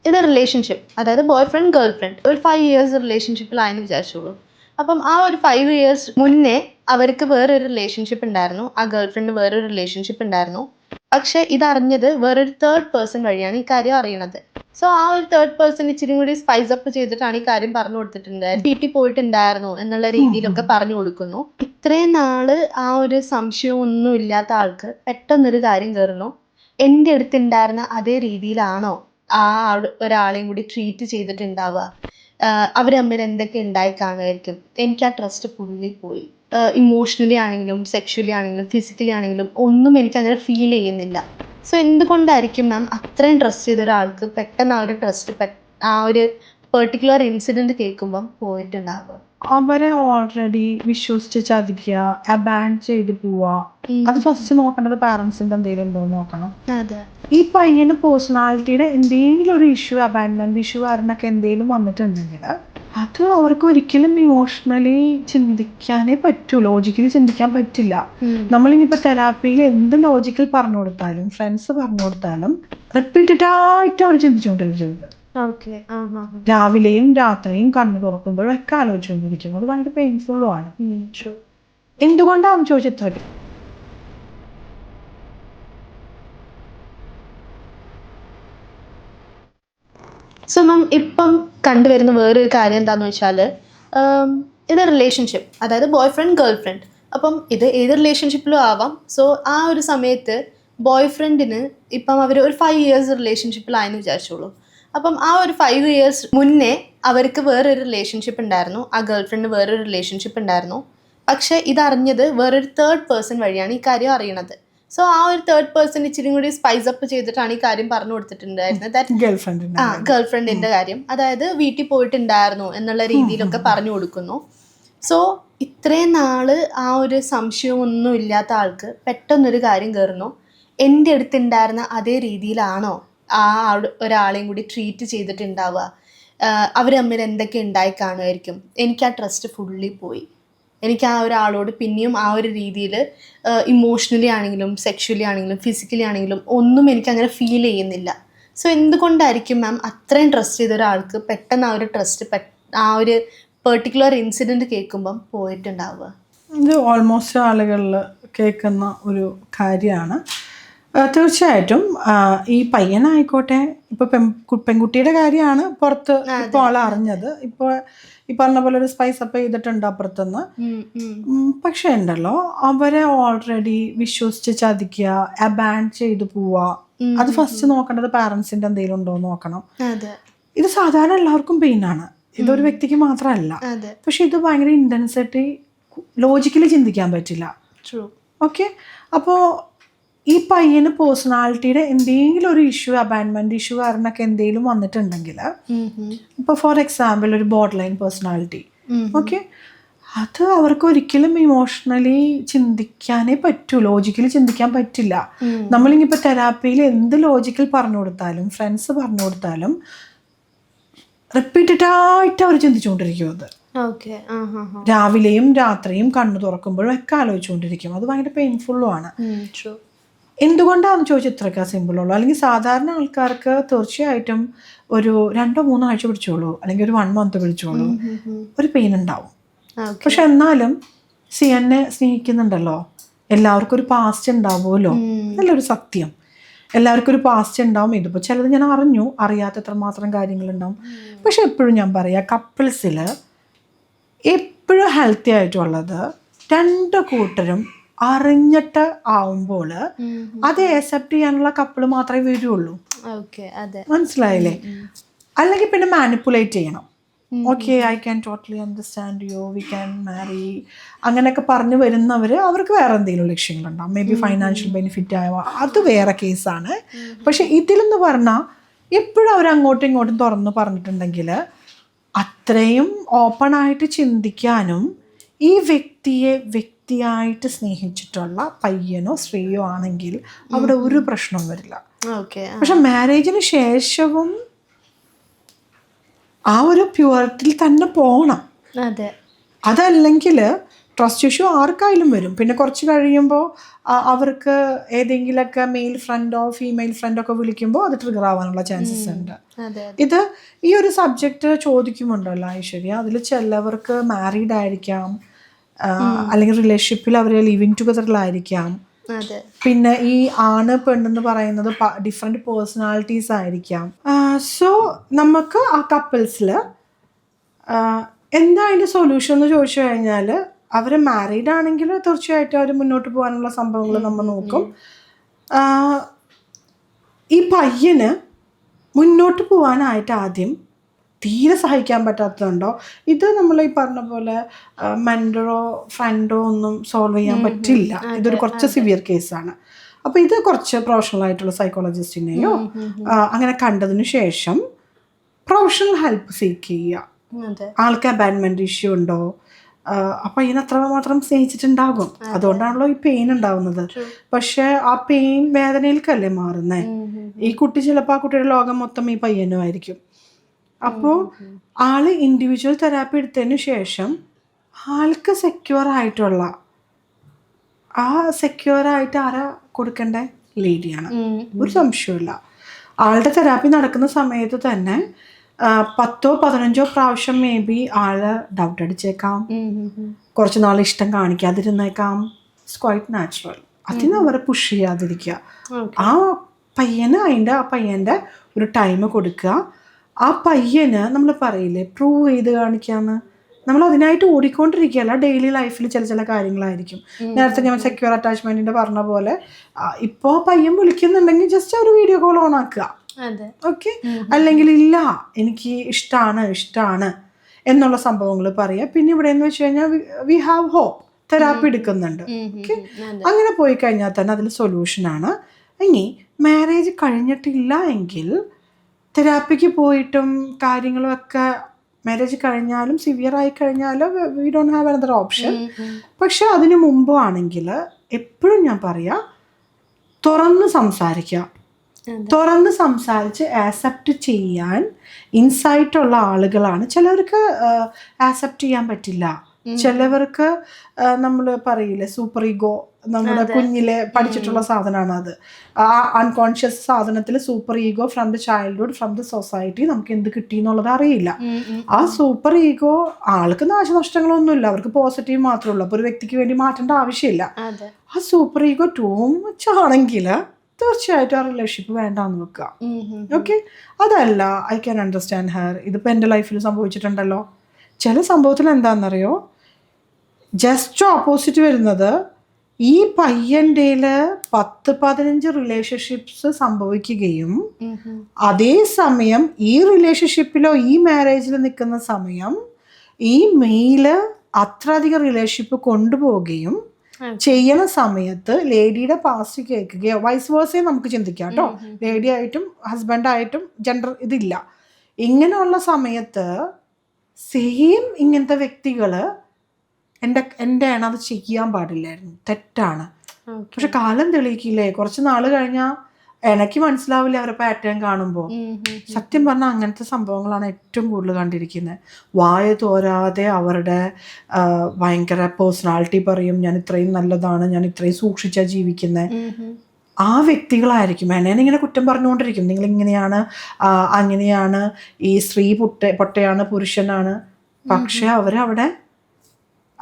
ഇത് റിലേഷൻഷിപ്പ്, അതായത് boy friend girl friend ഒരു 5 ഇയേഴ്സ് റിലേഷൻഷിപ്പിലായെന്ന് വിചാരിച്ചോളൂ. അപ്പം ആ ഒരു 5 ഇയേഴ്സ് മുന്നേ അവർക്ക് വേറൊരു റിലേഷൻഷിപ്പ് ഉണ്ടായിരുന്നു, ആ ഗേൾ ഫ്രണ്ട് വേറൊരു റിലേഷൻഷിപ്പ് ഉണ്ടായിരുന്നു. പക്ഷെ ഇതറിഞ്ഞത് വേറൊരു തേർഡ് പേഴ്സൺ വഴിയാണ് ഈ കാര്യം അറിയണത്. സോ ആ ഒരു തേർഡ് പേഴ്സൺ ഇച്ചിരി കൂടി സ്പൈസ് അപ്പ് ചെയ്തിട്ടാണ് ഈ കാര്യം പറഞ്ഞു കൊടുത്തിട്ടുണ്ടായിരുന്നു. വീട്ടിൽ പോയിട്ടുണ്ടായിരുന്നു എന്നുള്ള രീതിയിലൊക്കെ പറഞ്ഞു കൊടുക്കുന്നു. ഇത്രയും നാള് ആ ഒരു സംശയം ഒന്നും ഇല്ലാത്ത ആൾക്ക് പെട്ടെന്നൊരു കാര്യം കയറുന്നു, എൻ്റെ അടുത്തുണ്ടായിരുന്ന അതേ രീതിയിലാണോ ആ ഒരാളെയും കൂടി ട്രീറ്റ് ചെയ്തിട്ടുണ്ടാവുക, അവർ തമ്മിൽ എന്തൊക്കെ ഉണ്ടായി കാണുമായിരിക്കും. എനിക്ക് ആ ട്രസ്റ്റ് ഫുള്ളി പോയി. ഇമോഷണലി ആണെങ്കിലും സെക്ഷലി ആണെങ്കിലും ഫിസിക്കലി ആണെങ്കിലും ഒന്നും എനിക്ക് അങ്ങനെ ഫീൽ ചെയ്യുന്നില്ല. സോ എന്തുകൊണ്ടായിരിക്കും മാം അത്രയും ട്രസ്റ്റ് ചെയ്ത ഒരാൾക്ക് പെട്ടെന്ന് ആ ഒരു ട്രസ്റ്റ് ആ ഒരു പെർട്ടിക്കുലർ ഇൻസിഡൻറ്റ് കേൾക്കുമ്പം പോയിട്ടുണ്ടാവുക? അവരെ ഓൾറെഡി വിശ്വസിച്ച് ചതിക്കുക, അബാൻഡ് ചെയ്ത് പോവുക. അത് ഫസ്റ്റ് നോക്കേണ്ടത് പാരൻസിന്റെ എന്തെങ്കിലും ഉണ്ടോ എന്ന് നോക്കണം. അതെ. ഈ പയ്യന് പേഴ്സണാലിറ്റിയുടെ എന്തെങ്കിലും ഒരു ഇഷ്യൂ, അബാൻഡ്മെന്റ് ഇഷ്യൂ കാരണമൊക്കെ എന്തെങ്കിലും വന്നിട്ടുണ്ടെങ്കിൽ അത് അവർക്ക് ഒരിക്കലും ഇമോഷണലി ചിന്തിക്കാനേ പറ്റൂ, ലോജിക്കലി ചിന്തിക്കാൻ പറ്റില്ല. നമ്മളിനിയിപ്പോൾ തെറാപ്പിയിൽ എന്ത് ലോജിക്കൽ പറഞ്ഞു കൊടുത്താലും ഫ്രണ്ട്സ് പറഞ്ഞു കൊടുത്താലും റിപ്പീറ്റഡ് ആയിട്ട് അവർ ചിന്തിച്ചുകൊണ്ടിരിക്കുന്നത്. രാവിലെയും രാത്രിയും കണ്ണു തുറക്കുമ്പോഴൊക്കെ ആലോചിച്ചുകൊണ്ടിരിക്കും. അത് ഭയങ്കര പെയിൻഫുള്ളും ആണ്. എന്തുകൊണ്ടാണെന്ന് ചോദിച്ചത് സോ മാം ഇപ്പം കണ്ടുവരുന്ന വേറൊരു കാര്യം എന്താണെന്ന് വെച്ചാൽ, ഇത് റിലേഷൻഷിപ്പ്, അതായത് ബോയ് ഫ്രണ്ട് ഗേൾ ഫ്രണ്ട്. അപ്പം ഇത് ഏത് റിലേഷൻഷിപ്പിലും ആവാം. സോ ആ ഒരു സമയത്ത് ബോയ് ഫ്രണ്ടിന് ഇപ്പം അവർ ഒരു 5 ഇയേഴ്സ് റിലേഷൻഷിപ്പിലായെന്ന് വിചാരിച്ചോളൂ. അപ്പം ആ ഒരു 5 ഇയേഴ്സ് മുന്നേ അവർക്ക് വേറൊരു റിലേഷൻഷിപ്പ് ഉണ്ടായിരുന്നു, ആ ഗേൾ ഫ്രണ്ട് വേറൊരു റിലേഷൻഷിപ്പ് ഉണ്ടായിരുന്നു. പക്ഷെ ഇതറിഞ്ഞത് വേറൊരു തേർഡ് പേഴ്സൺ വഴിയാണ് ഈ കാര്യം അറിയണത്. സോ ആ ഒരു തേർഡ് പേഴ്സൺ ഇച്ചിരി കൂടി സ്പൈസ് അപ്പ് ചെയ്തിട്ടാണ് ഈ കാര്യം പറഞ്ഞു കൊടുത്തിട്ടുണ്ടായിരുന്നത്. ഗേൾ ഫ്രണ്ടിന്റെ കാര്യം, അതായത് വീട്ടിൽ പോയിട്ടുണ്ടായിരുന്നു എന്നുള്ള രീതിയിലൊക്കെ പറഞ്ഞു കൊടുക്കുന്നു. സോ ഇത്രയും നാള് ആ ഒരു സംശയം ഒന്നും ഇല്ലാത്ത ആൾക്ക് പെട്ടെന്നൊരു കാര്യം കയറുന്നു, എൻ്റെ അടുത്തുണ്ടായിരുന്ന അതേ രീതിയിലാണോ ആ ഒരാളെയും കൂടി ട്രീറ്റ് ചെയ്തിട്ടുണ്ടാവുക, അവർ തമ്മിൽ എന്തൊക്കെ ഉണ്ടായി കാണുമായിരിക്കും. എനിക്ക് ആ ട്രസ്റ്റ് ഫുള്ളി പോയി. എനിക്ക് ആ ഒരാളോട് പിന്നെയും ആ ഒരു രീതിയിൽ ഇമോഷണലി ആണെങ്കിലും സെക്ഷലി ആണെങ്കിലും ഫിസിക്കലി ആണെങ്കിലും ഒന്നും എനിക്കങ്ങനെ ഫീൽ ചെയ്യുന്നില്ല. സോ എന്തുകൊണ്ടായിരിക്കും മാം അത്രയും ട്രസ്റ്റ് ചെയ്ത ഒരാൾക്ക് പെട്ടെന്ന് ആ ഒരു ട്രസ്റ്റ് ആ ഒരു പെർട്ടിക്കുലർ ഇൻസിഡൻറ്റ് കേൾക്കുമ്പം പോയിട്ടുണ്ടാവുക? ഇത് ഓൾമോസ്റ്റ് ആളുകളിൽ കേൾക്കുന്ന ഒരു കാര്യമാണ്. തീർച്ചയായിട്ടും ഈ പയ്യനായിക്കോട്ടെ, ഇപ്പോൾ പെൺകുട്ടിയുടെ കാര്യമാണ് പുറത്ത് ഇപ്പോൾ ആൾ അറിഞ്ഞത്. ഇപ്പോൾ ഈ പറഞ്ഞ പോലെ ഒരു സ്പൈസ് അപ്പ് ചെയ്തിട്ടുണ്ട് അപ്പുറത്തുനിന്ന്. പക്ഷെ ഉണ്ടല്ലോ, അവരെ ഓൾറെഡി വിശ്വസിച്ച് ചതിക്കുക, അബാൻഡ് ചെയ്ത് പോവുക. അത് ഫസ്റ്റ് നോക്കേണ്ടത് പാരൻസിന്റെ എന്തെങ്കിലും ഉണ്ടോ എന്ന് നോക്കണം. ഇത് സാധാരണ എല്ലാവർക്കും പെയിനാണ്, ഇതൊരു വ്യക്തിക്ക് മാത്രമല്ല. പക്ഷെ ഇത് ഭയങ്കര ഇൻറ്റൻസിറ്റി, ലോജിക്കലി ചിന്തിക്കാൻ പറ്റില്ല. ഓക്കെ, അപ്പോൾ ഈ പയ്യന് പേഴ്സണാലിറ്റിയുടെ എന്തെങ്കിലും ഒരു ഇഷ്യൂ, അബാൻഡ്മെന്റ് ഇഷ്യൂ കാരണമൊക്കെ എന്തെങ്കിലും വന്നിട്ടുണ്ടെങ്കിൽ, ഇപ്പോൾ ഫോർ എക്സാമ്പിൾ ഒരു ബോർഡർ ലൈൻ പേഴ്സണാലിറ്റി, ഓക്കെ, അത് അവർക്ക് ഒരിക്കലും ഇമോഷണലി ചിന്തിക്കാനേ പറ്റൂ, ലോജിക്കലി ചിന്തിക്കാൻ പറ്റില്ല. നമ്മളിനിപ്പോൾ തെറാപ്പിയിൽ എന്ത് ലോജിക്കൽ പറഞ്ഞു കൊടുത്താലും ഫ്രണ്ട്സ് പറഞ്ഞു കൊടുത്താലും റിപ്പീറ്റഡ് ആയിട്ട് അവർ ചിന്തിച്ചുകൊണ്ടിരിക്കും. അത് രാവിലെയും രാത്രിയും കണ്ണു തുറക്കുമ്പോഴും ഒക്കെ ആലോചിച്ചുകൊണ്ടിരിക്കും. അത് ഭയങ്കര പെയിൻഫുള്ളും ആണ്. എന്തുകൊണ്ടാണെന്ന് ചോദിച്ചാൽ ഇത്രയൊക്കെ സിമ്പിളുള്ളൂ. അല്ലെങ്കിൽ സാധാരണ ആൾക്കാർക്ക് തീർച്ചയായിട്ടും ഒരു 2-3 ആഴ്ച പിടിച്ചോളൂ, അല്ലെങ്കിൽ ഒരു 1 month പിടിച്ചോളൂ, ഒരു പെയിൻ ഉണ്ടാവും. പക്ഷെ എന്നാലും എന്നെ സ്നേഹിക്കുന്നുണ്ടല്ലോ, എല്ലാവർക്കും ഒരു പാസ്റ്റ് ഉണ്ടാവുമല്ലോ, നല്ലൊരു സത്യം. എല്ലാവർക്കും ഒരു പാസ്റ്റ് ഉണ്ടാവും. ഇതിപ്പോൾ ചിലത് ഞാൻ അറിയാത്ത എത്രമാത്രം കാര്യങ്ങളുണ്ടാവും. പക്ഷെ എപ്പോഴും ഞാൻ പറയാം, കപ്പിൾസിൽ എപ്പോഴും ഹെൽത്തി ആയിട്ടുള്ളത് 2 കൂട്ടരും അറിഞ്ഞിട്ട് ആവുമ്പോൾ അത് അക്സെപ്റ്റ് ചെയ്യാനുള്ള കപ്പിൾ മാത്രമേ വരുള്ളൂ. മനസ്സിലായില്ലേ? അല്ലെങ്കിൽ പിന്നെ മാനിപ്പുലേറ്റ് ചെയ്യണം. Okay, I can totally understand you, we can മാരി, അങ്ങനെയൊക്കെ പറഞ്ഞു വരുന്നവർ, അവർക്ക് വേറെ എന്തെങ്കിലും ലക്ഷ്യങ്ങളുണ്ടാവും. മേ ബി ഫൈനാൻഷ്യൽ ബെനിഫിറ്റ് ആവുക, അത് വേറെ കേസാണ്. പക്ഷെ ഇതിലെന്ന് പറഞ്ഞാൽ എപ്പോഴും അവർ അങ്ങോട്ടും ഇങ്ങോട്ടും തുറന്ന് പറഞ്ഞിട്ടുണ്ടെങ്കിൽ അത്രയും ഓപ്പണായിട്ട് ചിന്തിക്കാനും ഈ വ്യക്തിയായിട്ട് സ്നേഹിച്ചിട്ടുള്ള പയ്യനോ സ്ത്രീയോ ആണെങ്കിൽ അവിടെ ഒരു പ്രശ്നവും വരില്ല. പക്ഷെ മാരേജിന് ശേഷവും ആ ഒരു പ്യൂരിറ്റിയിൽ തന്നെ പോകണം. അതല്ലെങ്കിൽ ട്രസ്റ്റ് ഇഷ്യൂ ആർക്കായാലും വരും. പിന്നെ കുറച്ച് കഴിയുമ്പോൾ അവർക്ക് ഏതെങ്കിലുമൊക്കെ മെയിൽ ഫ്രണ്ടോ ഫീമെയിൽ ഫ്രണ്ടോ ഒക്കെ വിളിക്കുമ്പോൾ അത് ട്രിഗർ ആവാനുള്ള ചാൻസസ് ഉണ്ട്. ഇത് ഈ ഒരു സബ്ജക്റ്റ് ചോദിക്കുമുണ്ടല്ലോ ഐശ്വര്യ, അതിൽ ചിലവർക്ക് മാരീഡ് ആയിരിക്കാം, അല്ലെങ്കിൽ റിലേഷൻഷിപ്പിൽ അവർ ലിവിങ് ടുഗദറിലായിരിക്കാം. പിന്നെ ഈ ആണ് പെണ്ണെന്ന് പറയുന്നത് ഡിഫറെൻറ്റ് പേഴ്സണാലിറ്റീസ് ആയിരിക്കാം. സോ നമുക്ക് ആ കപ്പിൾസിൽ എന്താ അതിൻ്റെ സൊല്യൂഷൻ എന്ന് ചോദിച്ചു കഴിഞ്ഞാൽ, അവർ മാരീഡ് ആണെങ്കിൽ തീർച്ചയായിട്ടും അവർ മുന്നോട്ട് പോകാനുള്ള സംഭവങ്ങൾ നമ്മൾ നോക്കും. ഈ പയ്യന് മുന്നോട്ട് പോകാനായിട്ട് ആദ്യം തീരെ സഹിക്കാൻ പറ്റാത്തതുണ്ടോ, ഇത് നമ്മൾ ഈ പറഞ്ഞ പോലെ മെൻറ്ററോ ഫ്രണ്ടോ ഒന്നും സോൾവ് ചെയ്യാൻ പറ്റില്ല. ഇതൊരു കുറച്ച് സിവിയർ കേസാണ്. അപ്പോൾ ഇത് കുറച്ച് പ്രൊഫഷണൽ ആയിട്ടുള്ള സൈക്കോളജിസ്റ്റിനെയോ അങ്ങനെ കണ്ടതിന് ശേഷം പ്രൊഫഷണൽ ഹെൽപ്പ് സീക്ക് ചെയ്യുക. ആൾക്ക് അബാൻമെൻറ്റ് ഇഷ്യൂ ഉണ്ടോ, അപ്പം ഇതിനത്ര മാത്രം സ്നേഹിച്ചിട്ടുണ്ടാകും, അതുകൊണ്ടാണല്ലോ ഈ പെയിൻ ഉണ്ടാവുന്നത്. പക്ഷെ ആ പെയിൻ വേദനയിലേക്കല്ലേ മാറുന്നത്. ഈ കുട്ടി ചിലപ്പോൾ ആ കുട്ടിയുടെ ലോകം മൊത്തം ഈ പയ്യനും ആയിരിക്കും. അപ്പോൾ ആള് ഇൻഡിവിജ്വൽ തെറാപ്പി എടുത്തതിന് ശേഷം ആൾക്ക് സെക്യൂർ ആയിട്ടുള്ള സെക്യൂറായിട്ട് ആരാ കൊടുക്കേണ്ട? ലേഡിയാണ്, ഒരു സംശയമില്ല. ആളുടെ തെറാപ്പി നടക്കുന്ന സമയത്ത് തന്നെ 10-15 പ്രാവശ്യം മേ ബി ആള് ഡൗട്ട് അടിച്ചേക്കാം, കുറച്ച് നാൾ ഇഷ്ടം കാണിക്കാതിരുന്നേക്കാം. It's quite natural. അതിന് അവരെ പുഷ് ചെയ്യാതിരിക്കുക. ആ പയ്യൻ്റെ ഒരു ടൈം കൊടുക്കുക. ആ പയ്യന് നമ്മൾ പറയില്ലേ പ്രൂവ് ചെയ്ത് കാണിക്കാന്ന്, നമ്മൾ അതിനായിട്ട് ഓടിക്കൊണ്ടിരിക്കുകയല്ല. ഡെയിലി ലൈഫിൽ ചില കാര്യങ്ങളായിരിക്കും. നേരത്തെ ഞാൻ സെക്യൂർ അറ്റാച്ച്മെന്റിന്റെ പറഞ്ഞ പോലെ, ഇപ്പോൾ പയ്യൻ വിളിക്കുന്നുണ്ടെങ്കിൽ ജസ്റ്റ് ഒരു വീഡിയോ കോൾ ഓൺ ആക്കുക, ഓക്കെ. അല്ലെങ്കിൽ ഇല്ല എനിക്ക് ഇഷ്ടമാണ് എന്നുള്ള സംഭവങ്ങൾ പറയുക. പിന്നെ ഇവിടെ എന്ന് വെച്ച് കഴിഞ്ഞാൽ വി ഹാവ് ഹോപ്പ്, തെറാപ്പി എടുക്കുന്നുണ്ട്, ഓക്കെ. അങ്ങനെ പോയി കഴിഞ്ഞാൽ തന്നെ അതിൽ സൊല്യൂഷനാണ്. ഇനി മാരേജ് കഴിഞ്ഞിട്ടില്ല എങ്കിൽ തെറാപ്പിക്ക് പോയിട്ടും കാര്യങ്ങളുമൊക്കെ മാരേജ് കഴിഞ്ഞാലും സിവിയർ ആയി കഴിഞ്ഞാലും we don't have another option. പക്ഷെ അതിനു മുമ്പ് ആണെങ്കിൽ എപ്പോഴും ഞാൻ പറയാം, തുറന്ന് സംസാരിക്കുക. തുറന്ന് സംസാരിച്ച് ആക്സെപ്റ്റ് ചെയ്യാൻ ഇൻസൈറ്റുള്ള ആളുകളാണ്. ചിലവർക്ക് ആക്സെപ്റ്റ് ചെയ്യാൻ പറ്റില്ല. ചിലവർക്ക് നമ്മൾ പറയില്ലേ സൂപ്പർ ഈഗോ, നമ്മുടെ കുഞ്ഞിലെ പഠിച്ചിട്ടുള്ള സാധനമാണ് അത്. ആ അൺകോൺഷ്യസ് സാധനത്തിൽ super ego from the childhood, from the society നമുക്ക് എന്ത് കിട്ടി എന്നുള്ളത് അറിയില്ല. ആ സൂപ്പർ ഈഗോ ആൾക്ക് നാശനഷ്ടങ്ങളൊന്നുമില്ല, അവർക്ക് പോസിറ്റീവ് മാത്രമേ ഉള്ളൂ. അപ്പോൾ ഒരു വ്യക്തിക്ക് വേണ്ടി മാറ്റേണ്ട ആവശ്യമില്ല. ആ സൂപ്പർ ഈഗോ ടൂ മച്ച് ആണെങ്കിൽ തീർച്ചയായിട്ടും ആ റിലേഷൻഷിപ്പ് വേണ്ടാന്ന് വെക്കുക, ഓക്കെ. അതല്ല ഐ ക്യാൻ അണ്ടർസ്റ്റാൻഡ് ഹെർ, ഇതിപ്പോൾ എൻ്റെ ലൈഫിൽ സംഭവിച്ചിട്ടുണ്ടല്ലോ. ചില സംഭവത്തിൽ എന്താണെന്നറിയോ, ജസ്റ്റ് ഓപ്പോസിറ്റ് വരുന്നത്, ഈ പയ്യൻ്റെ 10-15 റിലേഷൻഷിപ്സ് സംഭവിക്കുകയും അതേസമയം ഈ റിലേഷൻഷിപ്പിലോ ഈ മാരേജിൽ നിൽക്കുന്ന സമയം ഈ മെയില് അത്രയധികം റിലേഷൻഷിപ്പ് കൊണ്ടുപോവുകയും ചെയ്യണ സമയത്ത് ലേഡിയുടെ പാസ്റ്റ് കേൾക്കുകയോ വൈസ് വേഴ്സയെ നമുക്ക് ചിന്തിക്കാം കേട്ടോ. ലേഡി ആയിട്ടും ഹസ്ബൻഡായിട്ടും ജെൻഡർ ഇതില്ല. ഇങ്ങനെയുള്ള സമയത്ത് സെയിം ഇങ്ങനത്തെ വ്യക്തികൾ എൻ്റെ ആണ് അത് ചെയ്യാൻ പാടില്ലായിരുന്നു, തെറ്റാണ്. പക്ഷെ കാലം തെളിയിക്കില്ലേ, കുറച്ച് നാൾ കഴിഞ്ഞാൽ എനിക്ക് മനസ്സിലാവില്ല അവരെ പാറ്റേൺ കാണുമ്പോൾ. സത്യം പറഞ്ഞാൽ അങ്ങനത്തെ സംഭവങ്ങളാണ് ഏറ്റവും കൂടുതൽ കണ്ടിരിക്കുന്നത്. വായ തോരാതെ അവരുടെ ഭയങ്കര പേഴ്സണാലിറ്റി പറയും, ഞാൻ ഇത്രയും നല്ലതാണ്, ഞാൻ ഇത്രയും സൂക്ഷിച്ചാണ് ജീവിക്കുന്നത്. ആ വ്യക്തികളായിരിക്കും എന്നെ ഇങ്ങനെ കുറ്റം പറഞ്ഞുകൊണ്ടിരിക്കും, നിങ്ങൾ ഇങ്ങനെയാണ് അങ്ങനെയാണ്, ഈ സ്ത്രീ പൊട്ടയാണ് പുരുഷനാണ്. പക്ഷെ അവരവിടെ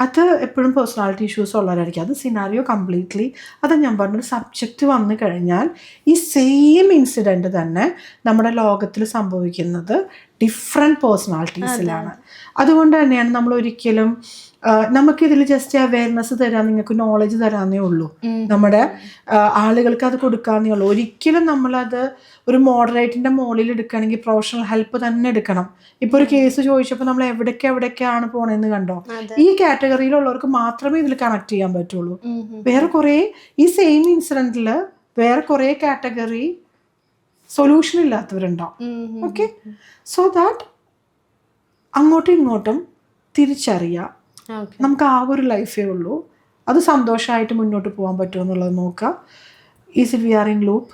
അത് എപ്പോഴും പേഴ്സണാലിറ്റി ഇഷ്യൂസ് ഉള്ളവരായിരിക്കും. അത് സിനാരിയോ കംപ്ലീറ്റ്ലി, അത് ഞാൻ പറഞ്ഞൊരു സബ്ജക്റ്റ് വന്നു കഴിഞ്ഞാൽ ഈ സെയിം ഇൻസിഡൻറ്റ് തന്നെ നമ്മുടെ ലോകത്തിൽ സംഭവിക്കുന്നത് ഡിഫറെൻറ്റ് പേഴ്സണാലിറ്റീസിലാണ്. അതുകൊണ്ട് തന്നെയാണ് നമ്മൾ ഒരിക്കലും നമുക്കിതിൽ ജസ്റ്റ് അവയർനെസ് തരാൻ, നിങ്ങൾക്ക് നോളജ് തരാന്നേ ഉള്ളൂ, നമ്മുടെ ആളുകൾക്ക് അത് കൊടുക്കാന്നേ ഉള്ളൂ. ഒരിക്കലും നമ്മളത് ഒരു മോഡറേറ്റിൻ്റെ മുകളിൽ എടുക്കുകയാണെങ്കിൽ പ്രൊഫഷണൽ ഹെൽപ്പ് തന്നെ എടുക്കണം. ഇപ്പോൾ ഒരു കേസ് ചോദിച്ചപ്പോൾ നമ്മൾ എവിടേക്കാണ് പോണതെന്ന് കണ്ടോ, ഈ കാറ്റഗറിയിലുള്ളവർക്ക് മാത്രമേ ഇതിൽ കണക്ട് ചെയ്യാൻ പറ്റുള്ളൂ. വേറെ കുറേ ഈ സെയിം ഇൻസിഡൻറ്റിൽ വേറെ കുറേ കാറ്റഗറി സൊല്യൂഷൻ ഇല്ലാത്തവരുണ്ടാവും, ഓക്കെ. സോ ദാറ്റ് അങ്ങോട്ടും ഇങ്ങോട്ടും തിരിച്ചറിയാം. നമുക്ക് ആ ഒരു ലൈഫേ ഉള്ളൂ, അത് സന്തോഷമായിട്ട് മുന്നോട്ട് പോകാൻ പറ്റുമോ എന്നുള്ളത് നോക്കുക. Is it we are in loop,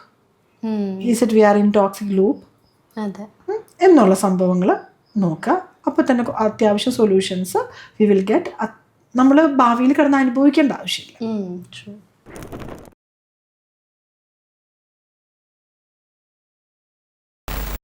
is it we are in toxic loop എന്നുള്ള സംഭവങ്ങൾ നോക്കുക. അപ്പോൾ തന്നെ അത്യാവശ്യം സൊല്യൂഷൻസ് വി വിൽ ഗെറ്റ് നമ്മൾ ഭാവിയിൽ കിടന്ന് അനുഭവിക്കേണ്ട ആവശ്യമില്ല. ട്രൂ.